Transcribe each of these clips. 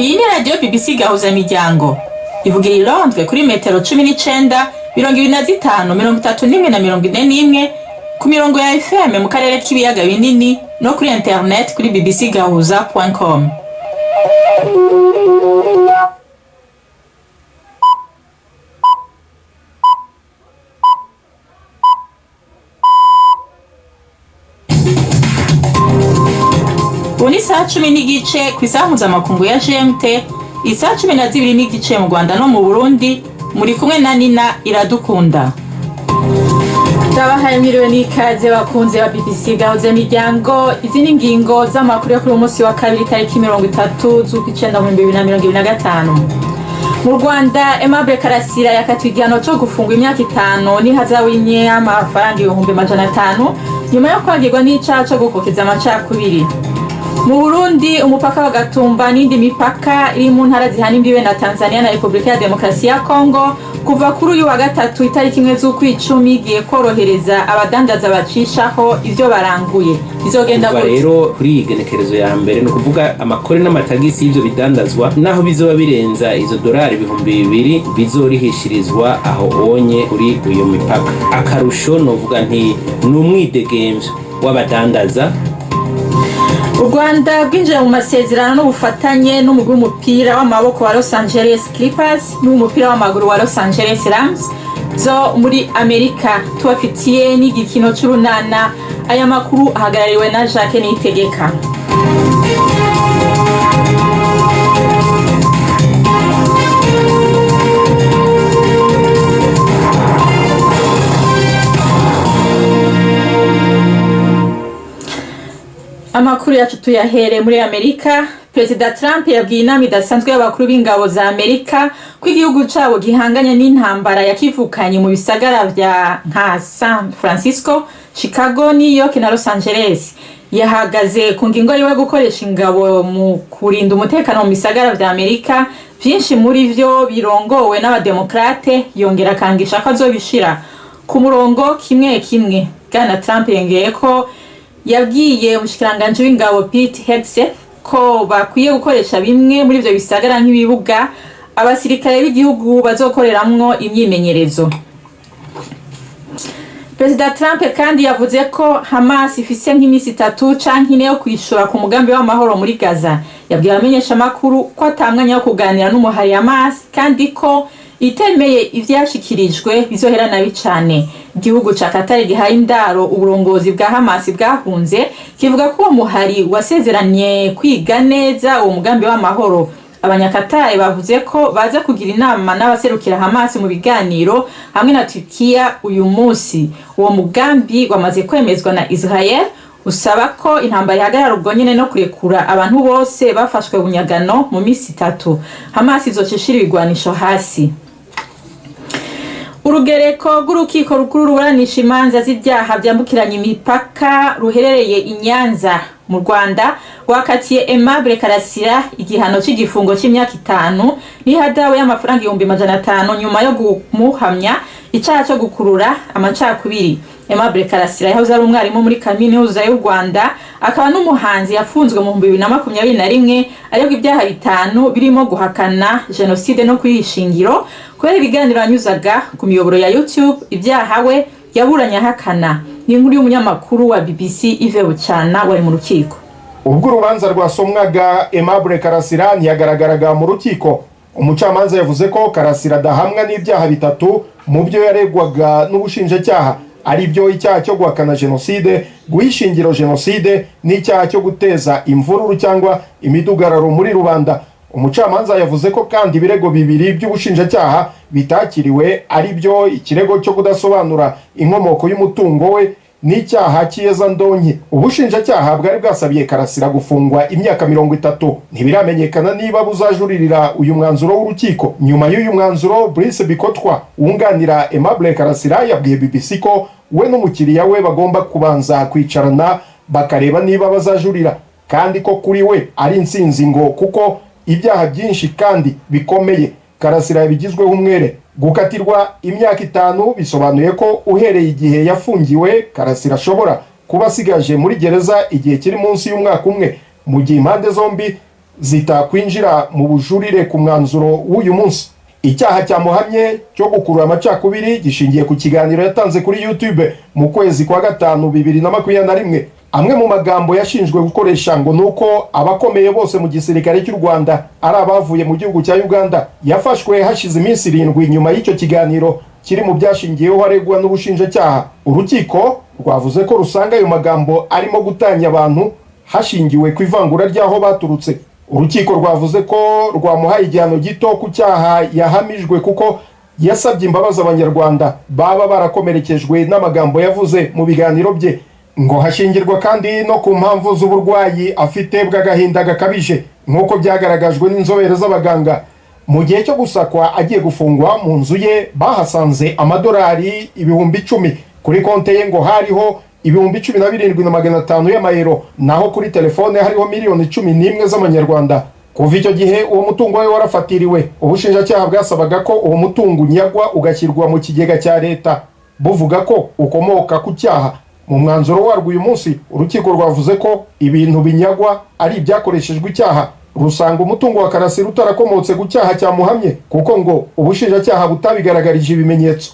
Iyi ni radio BBC gahuza miryango. Ivugira i Londres kuri metero 19, 25, 31 na 41 ku mirongo ya FM mu karere k'ibiyaga binini no kuri internet kuri bbcgahuza.com. Uni saa 10 n'igice kw'isaha mpuzamakungu ya GMT, isaa 12 n'igice mu Rwanda no mu Burundi, muri kumwe na Nina Iradukunda. Ndabahaye mwiriwe n'ikaze bakunze ba BBC gahuza miryango. Izi ni ingingo z'amakuru yo kuri umunsi wa kabiri tariki 30 z'ukwicenda mu 2025. Mu Rwanda, Aimable Karasira yakatiwe igihano cyo gufungwa imyaka 5 n'ihazabu y'amafaranga 500,000 nyuma yo kwagirwa n'icaha cyo gukokeza amacakubiri. Mu Burundi, umupaka wa Gatumba n'indi mipaka iri mu ntara zihana imbibe na Tanzania na Republika ya Demokarasi ya Kongo kuva kuri uyu wa gatatu itariki 1 z'ukwicumi igiye korohereza abadandaza bacishaho ivyo baranguye. Bizogenda gute? Rero kuri igenekerezo ya mbere no kuvuga amakore n'amatagisi y'ivyo bidandazwa naho bizoba birenza izo dolari 2,000 bizorihishirizwa aho onye kuri uyo mipaka. Akarusho novuga nti n'umwidegemvyo w'abadandaza. U Rwanda rwinjiye mu masezerano n'ubufatanye n'umugwi w'umupira w'amaboko wa Los Angeles Clippers n'umupira w'amaguru wa Los Angeles Rams zo muri Amerika. Tubafitiye n'igikino c'urunana. Aya makuru ahagarariwe na Jacques Niyitegeka. Amakuru yacu tuyahere muri Amerika. Perezida Trump yabwiye inama idasanzwe y'abakuru b'ingabo za Amerika ko igihugu cabo gihanganye n'intambara yakivukanye mu bisagara vya nka San Francisco, Chicago, New York na Los Angeles. Yahagaze ku ngingo yiwe gukoresha ingabo mu kurinda umutekano mu bisagara vya Amerika, vyinshi muri vyo birongowe n'abademokrate, yongera kangisha ko azobishira ku murongo kimwe kimwe. Bwana Trump yongeye ko yabwiye umushikiranganje w'ingabo Pete Hegseth ko bakwiye gukoresha bimwe muri ivyo bisagara nk'ibibuga abasirikare b'igihugu bazokoreramwo imyimenyerezo. Perezida Trump kandi yavuze ko Hamas ifise nk'imisi 3 canke 4 yo kwishura ku mugambi w'amahoro muri Gaza. Yabwiye abamenyesha makuru ko atamwanya wo kuganira n'umuhari Hamas kandi ko itemeye ivyashikirijwe bizohera nabi cane. Igihugu ca Qatar gihaye indaro uburongozi bwa Hamas bwahunze kivuga ko umuhari wasezeranye kwiga neza uwo mugambi w'amahoro. Abanyakatari bavuze ko baza kugira inama n'abaserukira Hamas mu biganiro hamwe na Turkiya uyu munsi. Uwo mugambi wamaze kwemezwa na Israel usaba ko intambara ihagarara ubwo nyene no kurekura abantu bose bafashwe bunyagano mu misi 3. Hamas izocishira ibigwanisho hasi. Urugereko rw'urukiko rukuru ruburanisha imanza z'ibyaha byambukiranya imipaka ruherereye i Nyanza mu Rwanda rwakatiye Aimable Karasira igihano cy'igifungo cy'imyaka 5 n'ihadabu y'amafaranga 500,000 nyuma yo kumuhamya icyaha cyo gukurura amacakubiri. Aimable Karasira yahoze ari umwarimu muri kaminuza y'u Rwanda, akaba n'umuhanzi yafunzwe mu 2021 ariko ibyaha 5 birimo guhakana genocide no kwihishingiro kubera ibiganiro anyuzaga ku miyoboro ya YouTube. Ibyaha we yaburanye ahakana. Ni inkuru y'umunyamakuru wa BBC Yves Bucyana wari mu rukiko. Ubwo urubanza rwasomwaga Aimable Karasira ntiyagaragaraga mu rukiko. Umucamanza yavuze ko Karasira dahamwa n'ibyaha 3 mu byo yaregwaga n'ubushinjacyaha, ari byo icyaha cyo guhakana genocide, guhishingiro genocide n'icyaha cyo guteza imvururu cyangwa imidugararo muri rubanda. Umucamanza yavuze ko kandi ibirego bibiri by'ubushinjacyaha bitakiriwe, ari byo ikirego cyo kudasobanura inkomoko y'umutungo we n'icyaha cy'iyeza ndonke. Ubushinjacyaha bwari bwasabiye Karasira gufungwa imyaka 30. Ntibiramenyekana niba buzajuririra uyu mwanzuro w'urukiko. Nyuma y'uyu mwanzuro, Brice Bikotwa wunganira Aimable Karasira yabwiye BBC ko we n'umukiriya we bagomba kubanza kwicarana bakareba niba bazajurira, kandi ko kuri we ari insinzi ngo kuko ibyaha byinshi kandi bikomeye Karasira yabigizweho umwere. Gukatirwa imyaka 5 bisobanuye ko uhereye igihe yafungiwe Karasira ashobora kuba asigaje muri gereza igihe kiri munsi y'umwaka umwe, mu gihe impande zombi zitakwinjira mu bujurire ku mwanzuro w'uyu munsi. Icyaha cyamuhamye cyo gukurura amacakubiri gishingiye ku kiganiro yatanze kuri YouTube mu kwezi kwa gatanu 2021. Amwe mu magambo yashinjwe gukoresha ngo nuko abakomeye bose mu gisirikare cy'u Rwanda ari abavuye mu gihugu cya Uganda. Yafashwe hashize iminsi 7 nyuma y'icyo kiganiro kiri mu byashingiyeho aregwa n'ubushinjacyaha. Urukiko rwavuze ko rusanga ayo magambo arimo gutanya abantu hashingiwe ku ivangura ry'aho baturutse. Urukiko rwavuze ko rwamuhaye igihano gito ku cyaha yahamijwe kuko yasabye imbabazi abanyarwanda baba barakomerekejwe n'amagambo yavuze mu biganiro bye, ngo hashingirwa kandi no ku mpamvu z'uburwayi afite bw'agahinda gakabije nk'uko byagaragajwe n'inzobere z'abaganga. Mu gihe cyo gusakwa agiye gufungwa mu nzu ye bahasanze amadolari 10,000 kuri konte ye, ngo hariho 17,500 y'amayero, naho kuri telefone hariho miliyoni 11 z'amanyarwanda. Kuva icyo gihe uwo mutungo we warafatiriwe. Ubushinjacyaha bwasabaga ko uwo mutungo unyagwa ugashyirwa mu kigega cya leta, buvuga ko ukomoka ku cyaha. Mu mwanzuro warwo uyu munsi urukiko rwavuze ko ibintu binyagwa ari ibyakoreshejwe icyaha. Rusanga umutungo wa Karasira utarakomotse ku cyaha cyamuhamye kuko ngo ubushinjacyaha butabigaragarije ibimenyetso.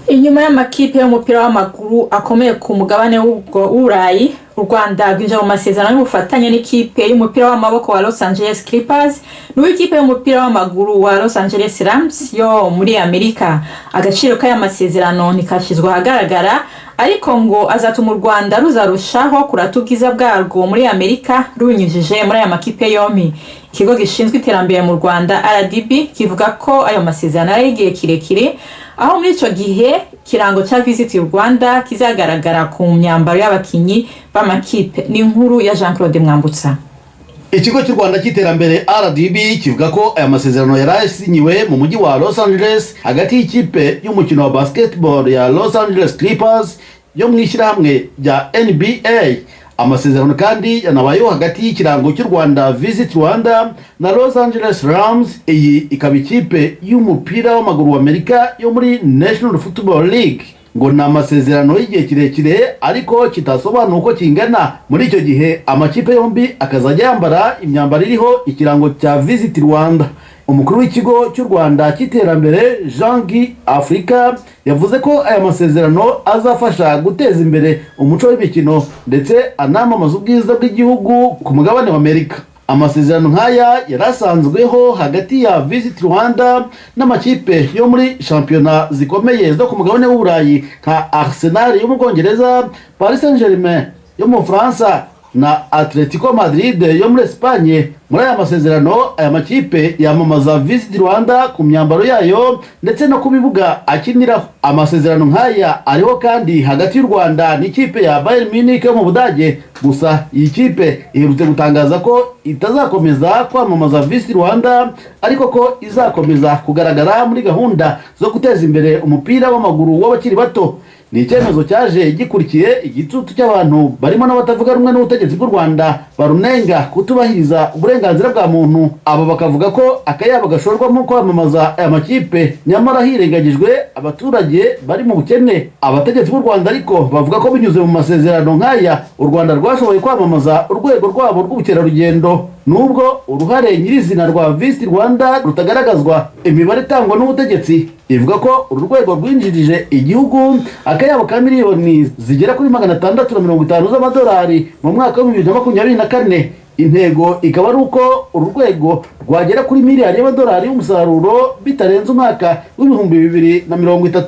Inyuma y'amakipe y'umupira w'amaguru akomeye ku mugabane w'Uburayi, u Rwanda rwinjira mu masezerano y'ubufatanye n'ikipe y'umupira w'amaboko wa Los Angeles Clippers n'ikipe y'umupira w'amaguru wa Los Angeles Rams yo muri Amerika. Agaciro k'aya masezerano ntikashyizwe ahagaragara, ariko ngo azatuma u Rwanda ruzarushaho kurata ubwiza bwarwo muri Amerika rubinyujije muri aya makipe yombi. Ikigo gishinzwe iterambere mu Rwanda RDB kivuga ko ayo masezerano ari igihe kirekire, aho muri icyo gihe kirango cya Visit Rwanda kizagaragara ku myambaro y'abakinyi b'amakipe. Ni inkuru ya Jean Claude Mwambutsa. Ikigo cy'u Rwanda cy'iterambere RDB kivuga ko aya masezerano yarasinyiwe mu mujyi wa Los Angeles hagati y'ikipe y'umukino wa basketball ya Los Angeles Clippers yo mu ishyirahamwe rya NBA. Amasezerano kandi yanabayeho hagati y'ikirango cy'u Rwanda Visit Rwanda na Los Angeles Rams. Iyi ikaba ikipe y'umupira w'amaguru wa Amerika yo muri National Football League. Ngo ni amasezerano y'igihe kirekire ariko kitasobanura uko kingana. Muri icyo gihe amakipe yombi akazajya yambara imyambaro iriho ikirango cya Visit Rwanda. Umukuru w'ikigo cy'u Rwanda cy'iterambere Jean-Guy Afrika yavuze ko aya masezerano azafasha guteza imbere umuco w'imikino ndetse anamamaza ubwiza bw'igihugu ku mugabane wa Amerika. Amasezerano nk'aya yarasanzweho hagati ya Visit Rwanda n'amakipe yo muri shampiyona zikomeye zo ku mugabane w'Uburayi nka Arsenal yo mu Bwongereza, Paris Saint-Germain yo mu Bufaransa na Atletico Madrid yo muri Espagne. Muri aya masezerano aya makipe yamamaza Visit Rwanda ku myambaro yayo ndetse no ku bibuga akiniraho. Amasezerano nk'aya ariho kandi hagati y'u Rwanda n'ikipe ya Bayern Munich yo mu Budage. Gusa iyi kipe iherutse gutangaza ko itazakomeza kwamamaza Visit Rwanda, ariko ko izakomeza kugaragara muri gahunda zo guteza imbere umupira w'amaguru w'abakiri bato. Ni icyemezo cyaje gikurikiye igitutu cy'abantu barimo n'abatavuga rumwe n'ubutegetsi bw'u Rwanda barunenga kutubahiriza uburenganzira bwa muntu. Abo bakavuga ko akayabo gashorwamo kwamamaza aya makipe nyamara hirengagijwe abaturage bari mu bukene. Abategetsi b'u Rwanda ariko bavuga ko binyuze mu masezerano nk'aya u Rwanda rwashoboye kwamamaza urwego rwabo rw'ubukerarugendo. Nubwo uruhare nyirizina rwa Visit Rwanda rutagaragazwa, imibare itangwa n'ubutegetsi ivuga ko uru rwego rwinjirije igihugu akayabo ka miliyoni zigera kuri 650 z'amadolari mu mwaka wa 2024. Intego ikaba ari uko uru rwego rwagera kuri miliyari y'amadolari y'umusaruro bitarenze umwaka w'2030.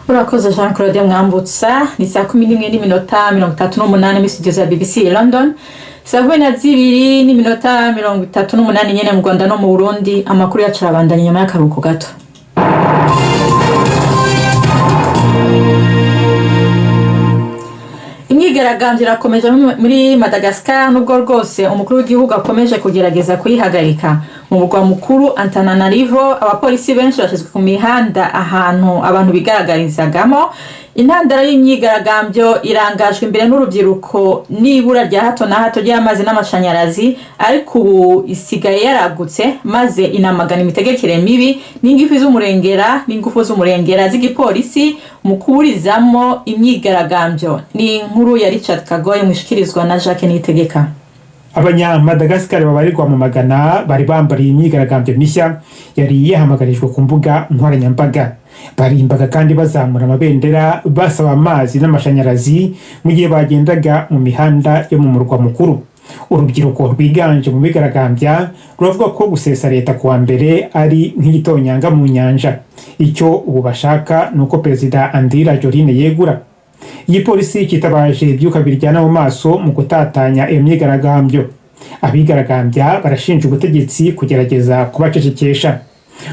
Urakoze Jean Claude Mwambutsa. Ni saa 11:38 muri studio za BBC London. Saa 12:38 nyene mu Rwanda no mu Burundi. Amakuru yacu arabandanya nyuma y'akaruhuko gato. Imyigaragambyo irakomeje muri Madagascar, nubwo rwose umukuru w'igihugu akomeje kugerageza kuyihagarika. Mu murwa mukuru Antananarivo abapolisi benshi bashyizwe ku mihanda ahantu abantu bigaragarizagamo. Intandaro y'imyigaragambyo irangajwe imbere n'urubyiruko n'ibura rya hato na hato ry'amazi n'amashanyarazi, ariko ubu isigaye yaragutse maze inamagana imitegekere mibi n'ingufu z'umurengera z'igipolisi mu kuburizamo imyigaragambyo. Ni inkuru ya Richard Kagoye mushikirizwa na Jacques Niyitegeka. Abanya-Madagascar babarirwa mu magana bari bambariye imyigaragambyo mishya yari yahamagarijwe ku mbuga nkoranyambaga. Barimbaga kandi bazamura amabendera basaba amazi n'amashanyarazi mu gihe bagendaga mu mihanda yo mu murwa mukuru. Urubyiruko rwiganje mu bigaragambya ruravuga ko gusesa leta kuwa mbere ari nk'igitonyanga mu nyanja. Icyo ubu bashaka nuko Perezida Andry Rajoelina yegura. Igipolisi kitabaje ibyuka biryana mu maso mu gutatanya iyo myigaragambyo. Abigaragambya barashinja ubutegetsi kugerageza kubacecekesha.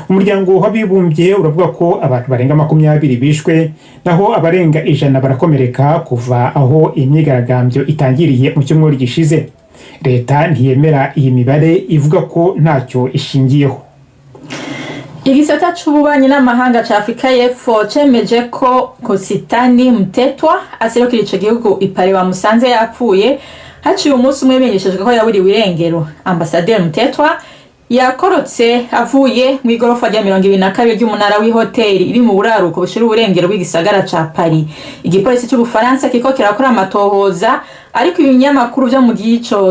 Umuryango w'abibumbye uravuga ko abantu barenga 20 bishwe naho abarenga 100 barakomereka kuva aho imyigaragambyo itangiriye mu cyumweru gishize. Leta ntiyemera iyi mibare ivuga ko ntacyo ishingiyeho. Igisata c'ububanyi n'amahanga ca Afrika y'Epfo cemeje ko Kositani Mtetwa aserukira ico gihugu ipare bamusanze yapfuye haciye umunsi umwe menyeshejwe ko yaburiwe irengero. Ambassadeur Mtetwa yakorotse avuye mu igorofa rya 22 ry'umunara w'ihoteli iri mu buraruko bushira uburengero bw'igisagara ca Paris. Igipolisi cy'Ubufaransa kiko kirakora amatohoza ariko ibinyamakuru byo mu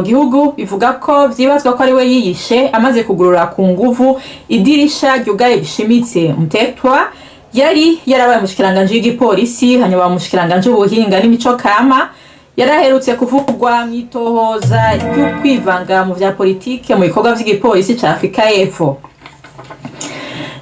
gihugu bivuga ko vyibazwa ko ari we yiyishe amaze kugurura ku nguvu idirisha ryugaye bishimitse. Mtetwa yari yarabaye mushikiranganje w'igipolisi hanyuma mushikiranganje ubuhinga n'imico kama yaraherutse kuvugwa mwitohoza ryo kwivanga mu vya politike mu bikorwa vy'igipolisi ca Afrika y'Epfo.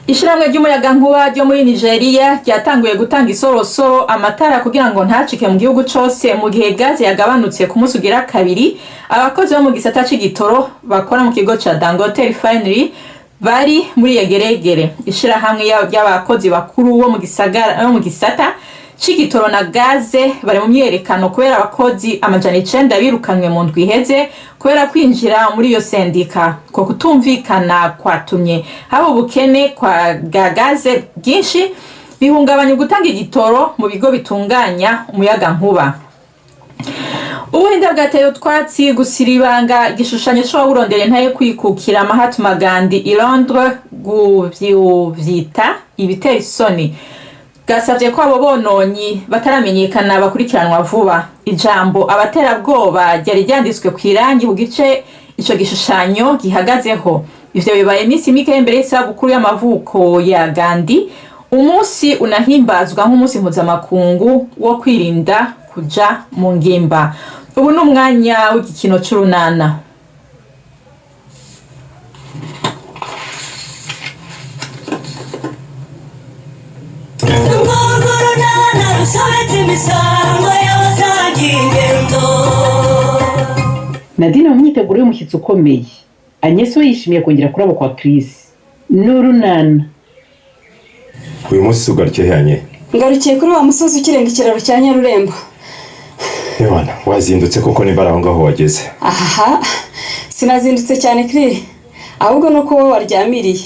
Ishiramwe ry'umuyagankuba ryo muri Nigeria ryatanguye gutanga isorosoro amatara kugira ngo ntacike mu gihugu cose mu gihe gaze yagabanutse ku munsi ugira kabiri. Abakozi bo mu gisata c'igitoro bakora mu kigo ca Dangote Refinery bari muri yegeregere. Ishirahamwe y'abakozi bakuru wo mu gisata c'igitoro na gaze bari mu myerekano kubera abakozi amajana 9 birukanywe mu ndwi iheze kubera kwinjira muri iyo sendika. Ko kutumvikana kwatumye haba ubukene kwa gaze bwinshi bihungabanya gutanga igitoro mu bigo bitunganya umuyaga nkuba. Ubuhinda bwateye utwatsi gusiribanga igishushanyo cyo burondeye ntaye kwikukira Mahatma Gandhi i Londres guvyita ibiteye isoni. Gasavye ko abo bononyi bataramenyekana bakurikiranwa vuba. Ijambo abaterabwoba ryari ryanditswe ku irangi ku gice ico gishushanyo gihagazeho. Ivyo bibaye iminsi mike mbere y'isabukuru y'amavuko ya Gandhi, umunsi unahimbazwa nk'umunsi mpuzamakungu wo kwirinda kuja mu ngimba. Ubu n'umwanya w'igikino c'urunana. Nadine mu myiteguro y'umushyitsi ukomeye. Agnes we yishimiye kongera kuraba kwa Chris. N'urunana. Uyu munsi ugarukiye hanye? Ngarukiye kuri wa musozi ukirenga ikiraro cya Nyarurembo. Yabana, wazindutse koko nimbara aho ngaho wageze. Aha, sinazindutse cyane kiri. Ahubwo nuko wowe waryamiriye.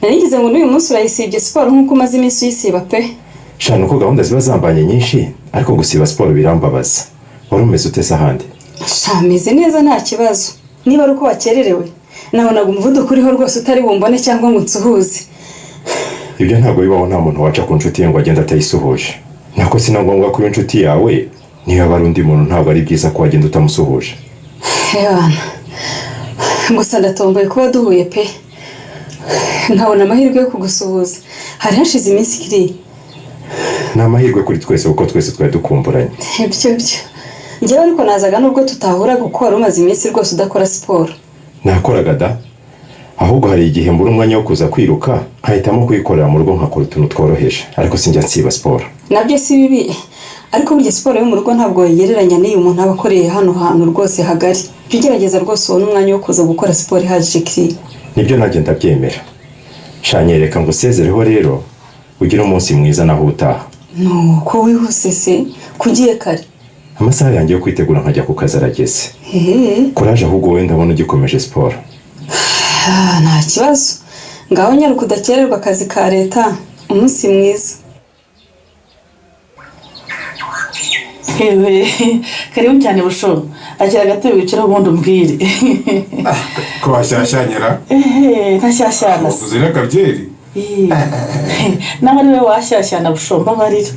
Narigize ngo n'uyu munsi urayisibye siporo nk'uko umaze iminsi uyisiba pe. Shana uko gahunda ziba zambanye nyinshi, ariko gusiba siporo birambabaza. Wari umeze ute sahandi? Shameze neza nta kibazo. Niba ari uko wakererewe, nabonaga umuvuduko uriho rwose utari bumbone cyangwa ngo nsuhuze. Ibyo ntabwo bibaho, nta muntu waca ku nshuti ye ngo agenda atayisuhuje. Nako sina ngombwa ko inshuti yawe niba bari undi muntu ntabwo ari byiza ko wagenda utamusuhuje. Hebana. Gusa ndatomboye kuba duhuye pe. Nkabona amahirwe yo kugusuhuza. Hari hashize iminsi kiri. Ni amahirwe kuri twese kuko twese twari dukumburanye. Ibyo. Njyewe ariko nazaga nubwo tutahura gukora umaze iminsi rwose udakora siporo. Nakoraga da. Ahubwo hari igihe mbura umwanya wo kuza kwiruka, nkahitamo kuyikorera mu rugo nkakora utuntu tworoheje, ariko sinjya nsiba siporo. Nabyo si bibi, ariko burya siporo yo mu rugo ntabwo yegereranya n'iyo umuntu aba akoreye hano hantu rwose hagari. Tugerageza rwose ubone umwanya wo kuza gukora siporo ihagije kiri. Nibyo nanjye ndabyemera. Shanyereka ngo usezereho rero, ugire umunsi mwiza naho utaha. No, ko wihuse se, kugiye kare. Amasaha yanjye yo kwitegura nkajya ku kazi arageze. Courage ahubwo wowe ndabona ugikomeje siporo. Nta kibazo. Ngaho nyaruka udakererwa akazi ka leta. Umunsi mwiza. Karibu cyane busho. Akira gatebe wicira ubundi umbwire. Ko washyashyanyira? Ntashyashyana. Uzira kabyeri? Naba niwe washyashyana bushomba barira.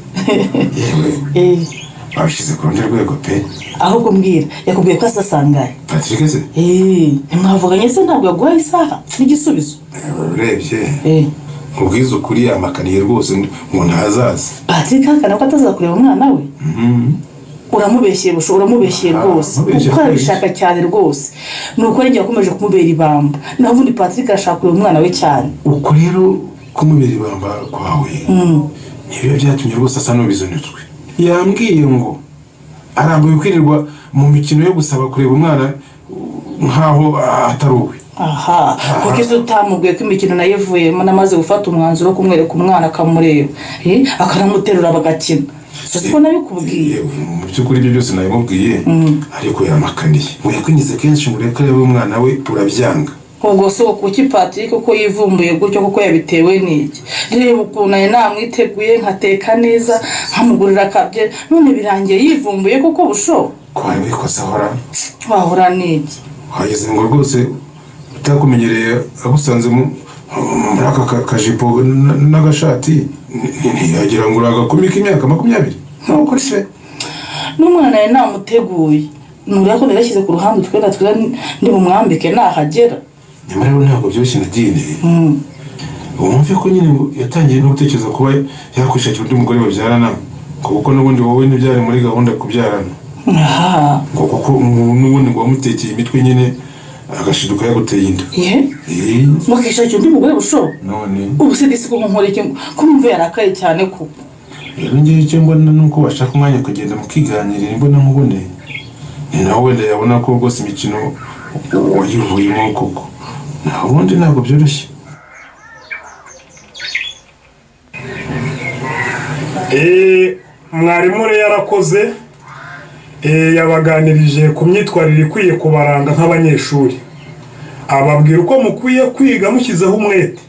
babishyize ku rundi rwego pe. ahubwo mbwira yakubwiye ko asasangaye Patrick se ntimwavuganye se ntabwo yaguhaye isaha n'igisubizo urebye ubwiza ukuri amakaniye rwose ngo ntazaza. Patrick akana ko ataza kureba umwana we uramubeshyeye rwose kuko arabishaka cyane rwose nuko njye yakomeje kumubera ibamba naho ubundi Patrick arashaka kureba umwana we cyane. Uko rero kumubera ibamba kwawe nibyo byatumye rwose asa n'ubizonetswe. Yambwiye ngo arambuye kwirirwa mu mikino yo gusaba kureba umwana nkaho atari uwe. kuko izo utamubwiye ko imikino nayo ivuyemo namaze gufata umwanzuro wo kumwereka umwana akamureba akanamuterura bagakina. Siko nabikubwiye mu by'ukuri ibyo byose nabimubwiye ariko yamakaniye ngo yakwinjiza kenshi ngo urebe ko areba umwana we urabyanga. ubwo so kuki Patrick ko yivumbuye gutyo kuko yabitewe n'iki? Reba ukuntu namwiteguye nkateka neza nkamugurira akabye none birangiye yivumbuye kuko busho ko wari wikoze wahora n'iki? hageze ngo rwose utakumenyereye agusanze muri aka kajipo n'agashati ntiyagira ngo uragakumika imyaka 20 ntukuri se. N'umwana ye namuteguye nuriya ko narashyize ku ruhande twenda ndi bumwambike nahagera. Nyamara rero ntabwo byoroshye na dini. Wumve ko nyine yatangiye no gutekereza kuba yakwishakira undi mugore babyarana kuko n'ubundi wowe ntibyari muri gahunda kubyarana. Ngo kuko n'ubundi ngo wamutekeye imitwe nyine agashiduka yaguteye inda. Mukishakira undi mugore busho none ubu se disi ko nkoreke ko mumve yarakaye cyane ko rero ngiye icyo mbona nuko bashaka umwanya kugenda mukiganirira imbona nkubone ni nawe wenda yabona ko rwose imikino wayivuyemo koko naho ubundi ntabwo byoroshye. mwarimu rero yarakoze yabaganirije ku myitwarire ikwiye kubaranga nk'abanyeshuri ababwira uko mukwiye kwiga mushyizeho umwete.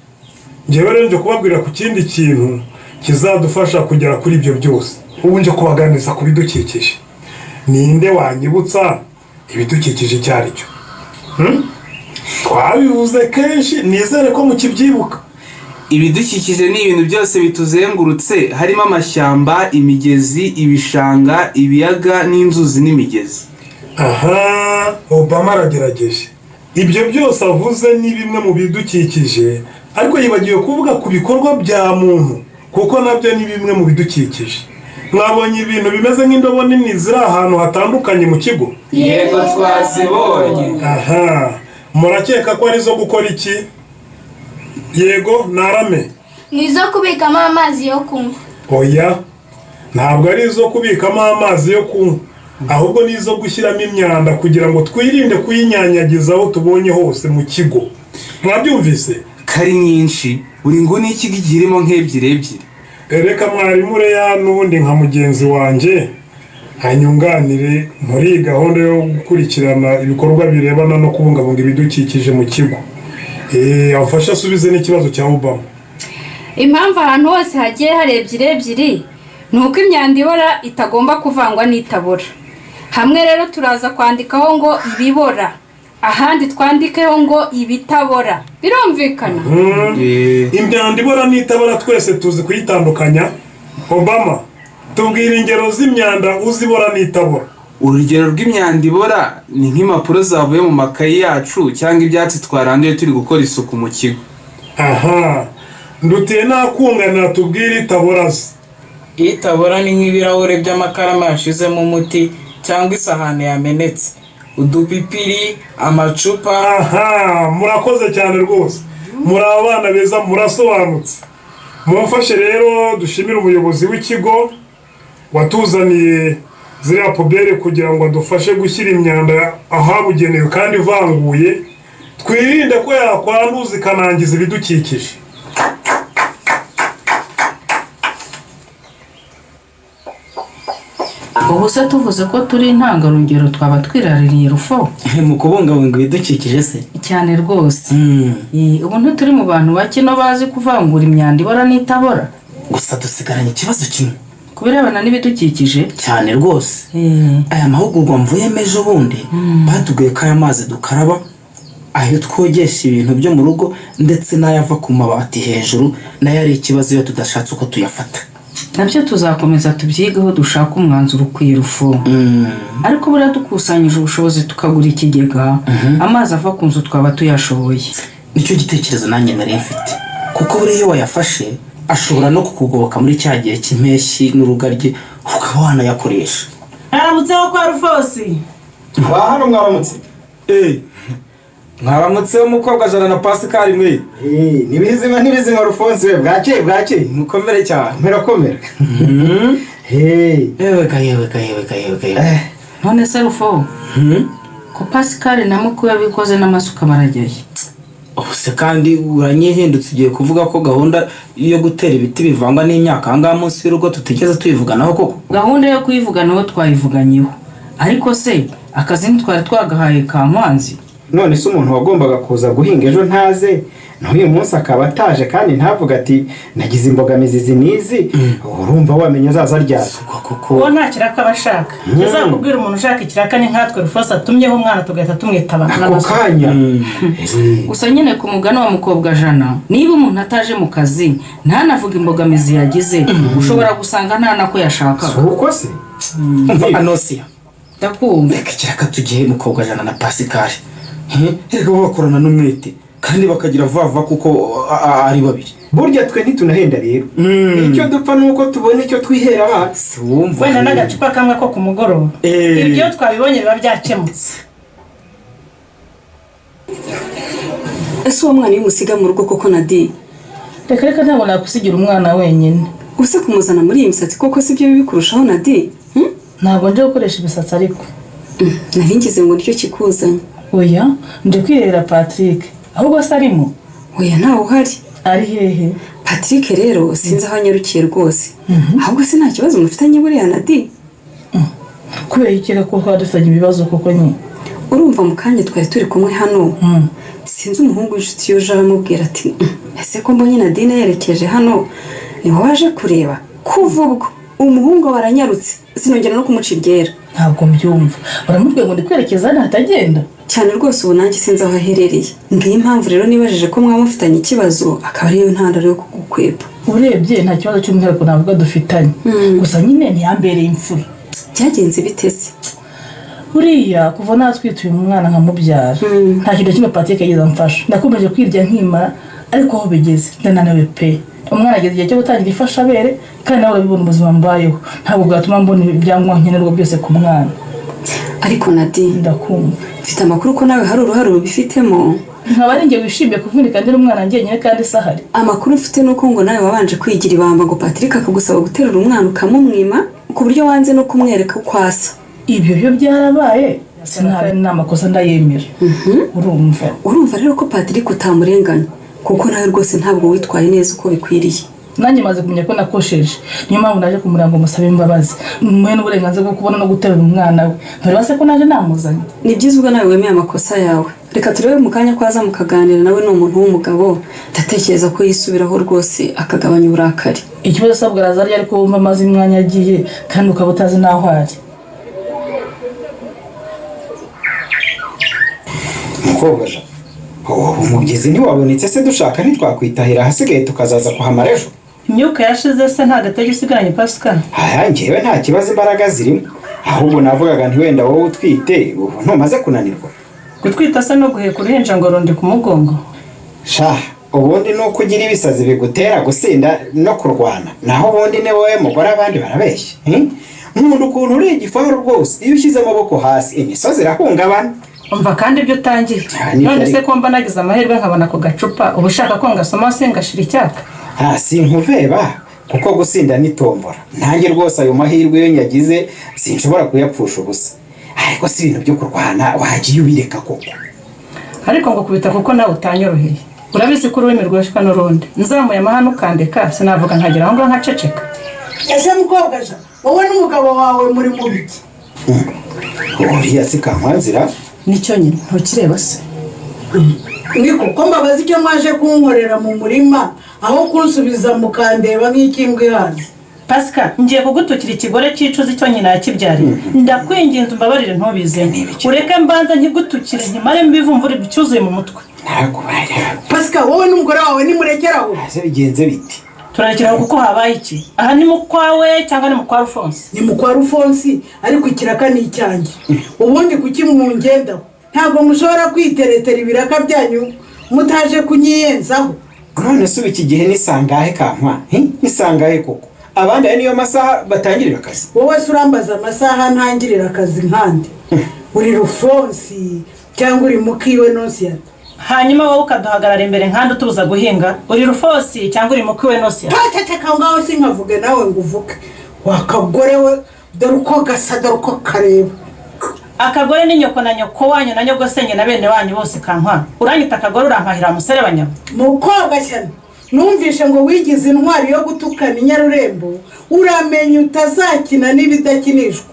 njyewe rero nje kubabwira ku kindi kintu kizadufasha kugera kuri ibyo byose. ubu nje kubaganiriza ku bidukikije. ninde wanyibutsa ibidukikije icyo ari cyo? twabivuze kenshi nizere ko mukibyibuka. Ibidukikije ni ibintu byose bituzengurutse harimo amashyamba, imigezi, ibishanga, ibiyaga n'inzuzi n'imigezi. Obama aragerageje. Ibyo byose avuze ni bimwe mu bidukikije ariko yibagiwe kuvuga ku bikorwa bya muntu kuko nabyo ni bimwe mu bidukikije. Mwabonye ibintu bimeze nk'indobo nini ziri ahantu hatandukanye mu kigo? Yego twazibonye. Murakeka ko ari zo gukora iki? Yego narame. Ni izo kubikamo amazi yo kunywa. Oya ntabwo ari izo kubikamo amazi yo kunywa ahubwo ni izo gushyiramo imyanda kugira ngo twirinde kuyinyanyagiza aho tubonye hose mu kigo. Mwabyumvise? Kari nyinshi buri nguni y'ikigo igirimo nk'ebyiri. Reka mwarimu reya n'ubundi nka mugenzi wanjye hanyunganire muri gahunda yo gukurikirana ibikorwa birebana no kubungabunga ibidukikije mu kigo. Afasha asubize n'ikibazo cya Obama. Impamvu ahantu hose hagiye hari ebyiri ni uko imyanda ibora itagomba kuvangwa n'itabora. Hamwe rero turaza kwandikaho ngo ibibora, ahandi twandikeho ngo ibitabora. Birumvikana? Imyanda ibora n'itabora twese tuzi kuyitandukanya. Obama tubwira ingero z'imyanda uzibora n'itabora. Urugero rw'imyanda ibora ni nk'impapuro zavuye mu makayi yacu cyangwa ibyatsi twaranduye turi gukora isuku mu kigo. Ndutiye nakunganira tubwire itaboraze. Itabora ni nk'ibirahure by'amakaramu yashizemo umuti cyangwa isahani yamenetse, udupipiri, amacupa. Murakoze cyane rwose. Muri abana beza murasobanutse. Mumfashe rero dushimire umuyobozi w'ikigo watuzaniye ziriya pobere kugira ngo adufashe gushyira imyanda ahabugenewe kandi ivanguye twirinde ko yakwanduza ikanangiza ibidukikije. ubu se tuvuze ko turi intangarugero twaba twiraririye rufo mu kubungabunga ibidukikije se cyane rwose. ubu ntituri mu bantu bake no bazi kuvangura imyanda ibora n'itabora. gusa dusigaranye ikibazo kimwe ku birebana n'ibidukikije cyane rwose. aya mahugurwa mvuyemo ejo bundi batubwiye ko aya mazi dukaraba, ayo twogesha ibintu byo mu rugo ndetse n'ayava ku mabati hejuru nayo ari ikibazo iyo tudashatse uko tuyafata. nabyo tuzakomeza tubyigeho dushaka umwanzuro ukwiye rufu ariko buriya dukusanyije ubushobozi tukagura ikigega amazi ava ku nzu twaba tuyashoboye. nicyo gitekerezo nanjye nari mfite kuko buriya iyo wayafashe ashobora no kukugoboka muri cya gihe cy'impeshyi n'urugaryi ukaba wanayakoresha. mwaramutseho kwa Rufosi. hano mwaramutse. mwaramutseho mukobwa Jana na Pascal mwe. Nibizima Rufonsi we bwake mukomere cyane. Murakomera. yewe none se Rufo ko Pascal na Muku yabikoze n'amasuka barajyaye. Ubuse kandi uranyihindutse ugiye kuvuga ko gahunda yo gutera ibiti bivangwa n'imyaka ahangaha munsi y'urugo tutigeze tuyivuganaho koko? Gahunda yo kuyivuganaho twayivuganyeho ariko se akazi ntitwari twagahaye Kankwanzi. None se umuntu wagombaga kuza guhinga ejo ntaze n'uyu munsi akaba ataje kandi ntavuga ati nagize imbogamizi zinizi urumva wamenye azaza ryari? Uwo nta kiraka bashaka yazakubwira umuntu ushaka ikiraka ni nkatwe Rufosi atumyeho umwana tugahita tumwitaba kanya. Gusa nyine ku mugani wa mukobwa Jana niba umuntu ataje mu kazi ntanavuga imbogamizi yagize ushobora gusanga nta nako yashakaga. Uko se Anosia ndakumva reka kiraka tugiye mukobwa Jana na Pascal reka bakorana n'umwete kandi bakagira vava kuko ari babiri. Burya twe ntitunahenda rero icyo dupfa nuko tubona icyo twihera basi. Wenda n'agacupa kamwe ko ku mugoroba ibyo twabibonye biba byakemutse. ese uwo mwana y'umusiga mu rugo koko Nadi? Reka ntabwo nakusigira umwana wenyine. Use kumuzana muri iyi misatsi koko sibyo bibi kurushaho Nadi? Ntabwo nje gukoresha imisatsi ariko nari ngize ngo nicyo kikuzanye. Oya nje kwirera Patrick ahubwo se arimo? Oya ntawe uhari. Ari hehe? Patrick rero sinzi aho anyarukiye rwose. Ahubwo se nta kibazo mufitanye buriya Nadi? Kubera ikeka ko dufitanye ibibazo koko nyine. Urumva mu kanya twari turi kumwe hano sinzi umuhungu w'inshuti yoje aramubwira ati ese ko mbonye Nadine yerekeje hano ni waje kureba? Kuva ubwo umuhungu baranyarutse sinongera no kumuca iryera. Ntabwo mbyumva uramubwiye ngo ndikwerekeza hano hatagenda cyane rwose ubu nanjye sinzi aho aherereye. Ngiye impamvu rero nibajije ko mwamufitanye ikibazo akaba ariyo ntandaro yo kugukwepa. Urebye nta kibazo cy'umwihariko navuga dufitanye gusa nyine ntiyambereye imfura. Byagenze bitese buriya kuva natwituye umwana nkamubyara nta kintu kimwe Patrick yagize amfasha. Nakomeje kwirya nkimara ariko aho bigeze ndananiwe pe. Umwana ageze igihe cyo gutangira ifashabere kandi nawe urabibona ubuzima mbayeho ntabwo bwatuma mbona ibyangombwa nkenerwa byose ku mwana. Ariko Nadi ndakumva mfite amakuru ko nawe hari uruhare rubifitemo. nkaba ari njye wishimiye kuvunika ndi umwana njyenyine kandi sahari. Amakuru mfite nuko ngo nawe wabanje kwigira ibamba ngo Patrick akagusaba guterura umwana ukamumwima ku buryo wanze no kumwereka uko asa. Ibyo byo byarabaye sinari n'amakosa ndayemera. Urumva rero ko Patrick utamurenganya kuko nawe rwose ntabwo witwaye neza uko bikwiriye. Nanjye maze kumenya ko nakosheje niyo mpamvu naje kumuranga umusabe imbabazi muhe n'uburenganzira bwo kubona no guterura umwana we. Nturibase ko naje namuzanye. Ni byiza ubwo nawe wemeye amakosa yawe. Reka turebe mu kanya ko aza mukaganira nawe ni umuntu w'umugabo ndatekereza ko yisubiraho rwose akagabanya uburakari. Ikibazo sabwa Lazari ariko wumva amazi imwanya agiye kandi ukaba utazi naho ari. Mukobwa umugezi ntiwabonetse se dushaka ntitwakwitahira hasigaye tukazaza kuhamara ejo. Imyuka yashize se nta gatege usigaranye Pascal? Njyewe nta kibazo imbaraga zirimo ahubwo navugaga nti wenda wowe utwite ntumaze kunanirwa. Gutwita se no guheka uruhinja ngo rundi ku mugongo? Ubundi ni uko ugira ibisazi bigutera gusinda no kurwana naho ubundi ni wowe mugore abandi barabeshya. Nkunda ukuntu uri igifaru rwose iyo ushyize amaboko hasi imisozi irahungabana. Umva kandi ibyo utangiye none se ko mba nagize amahirwe nkabona ku gacupa uba ushaka ko ngasoma se ngashira icyaka? Sinkuveba kuko gusinda nitombora nanjye rwose ayo mahirwe yo nyagize sinshobora kuyapfusha ubusa ariko si ibintu byo kurwana wagiye ubireka koko. Ariko ngo kubita kuko nawe utanyoroheye urabizi ko ururimi rweshwa n'urundi nzamuye amahane ukandeka sinavuga nkagira aho ngaho nkaceceka. Ese mukobwa ja wowe n'umugabo wawe muri mu biki? Uriya si Kankwanzira nicyo nyine ntukireba se. Niko ko mbabaza icyo mwaje kunkorera mu murima aho kunsubiza mukandeba nk'ikimbwe hanze. Pascal ngiye kugutukira ikigore cyicuza icyo nyina yakibyariye ndakwinginze umbabarire ntubizene ureke mbanza nkigutukire nkimare mbivumvura icyuzuye mu mutwe. Pascal wowe n'umugore wawe nimurekeraho. Bigenze biti turarekeraho kuko habaye iki? Aha ni mu kwawe cyangwa ni mu kwa Rufonsi? Ni mu kwa Rufonsi ariko ikiraka ni icyanjye. Ubundi kuki mungendaho? Ntabwo mushobora kwiteretera ibiraka byanyu mutaje kunyiyenzaho. None se iki gihe nisangahe Kankwa? Nisangahe koko? Abandi ari niyo masaha batangirira akazi. Wowe se urambaza amasaha ntangirira akazi nkandi. Uri Rufonsi cyangwa uri mukiwe Nosiya? Hanyuma wowe ukaduhagarara imbere nkandi utubuza guhinga. Uri Rufonsi cyangwa uri mukiwe Nosiya? Tateka ngaho sinkavuge nawe nguvuke. Wakagore we dore uko gasa dore uko kareba. Akagore ni nyoko na nyoko wanyu na nyogosenge na bene wanyu bose Kankwa. Uranyita akagore urampahira musere banyabo. Mukobwa cyane. Numvishe ngo wigize intwari yo gutukana inyarurembo uramenye utazakina n'ibidakinishwa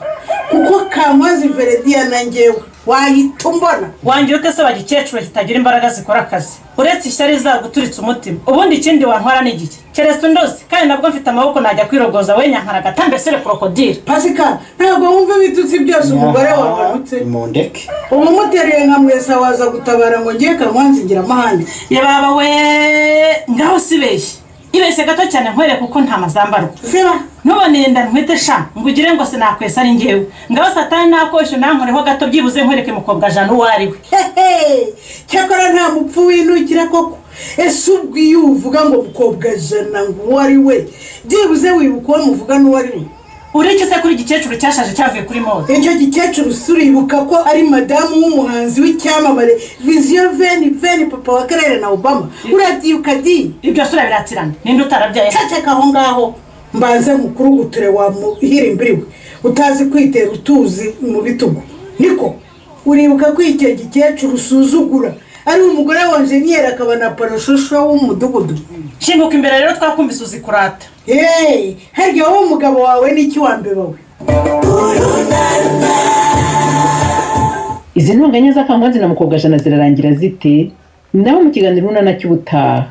kuko Kankwazi Verediya na njyewe wahita umbona. Wangiruke se bagikecuru kitagira imbaraga zikora akazi uretse ishyari zaguturitse umutima. Ubundi ikindi wantwara ni igiki? Keretse undoze kandi nabwo mfite amaboko najya kwirogoza we nyankara gatambe sere krokodile. Pasika ntabwo wumva ibitutsi byose umugore wabanutse. Mundeke. Ubu muteriye nka mwesa waza gutabara ngo ngiye Kankwazi ngira amahane. Ye baba we ngaho sibeshye. Ibeshye gato cyane nkwere kuko nta mazambarwa. Siba nubone nda nkwite sha ngugire ngo sinakwesa ari ngewe. Ngaho satani nakosho nankoreho gato byibuze nkwereke mukobwa Jana uwari we. Cyakora nta mupfu winukira koko. Ese ubwiye uvuga ngo mukobwa Jana ngo uwari we byibuze wibuka uwo muvuga n'uwari we. Ureke se kuri igikecuru cyashaje cyavuye kuri mode. Icyo gikecuru suribuka ko ari madamu w'umuhanzi w'icyamamare Vision Veni papa wa Karere na Obama. Urabyuka di ibyo sura biratsirana ninde utarabyaye? Caceka aho ngaho mbanze mukuru guture wa muhirimbiriwe utazi kwitera utuzi mu bitugu. Niko uribuka ko icyo gikecuru usuzugura ari umugore wa engineer akaba na parashusho w'umudugudu. Shinguka imbere rero twakumvise uzikurata. Harya wowe umugabo wawe n'iki wambeba we? Izi ntonganya za Kankwazi na mukobwa Jana zirarangira zite? Naho mu kiganiro nacyo ubutaha.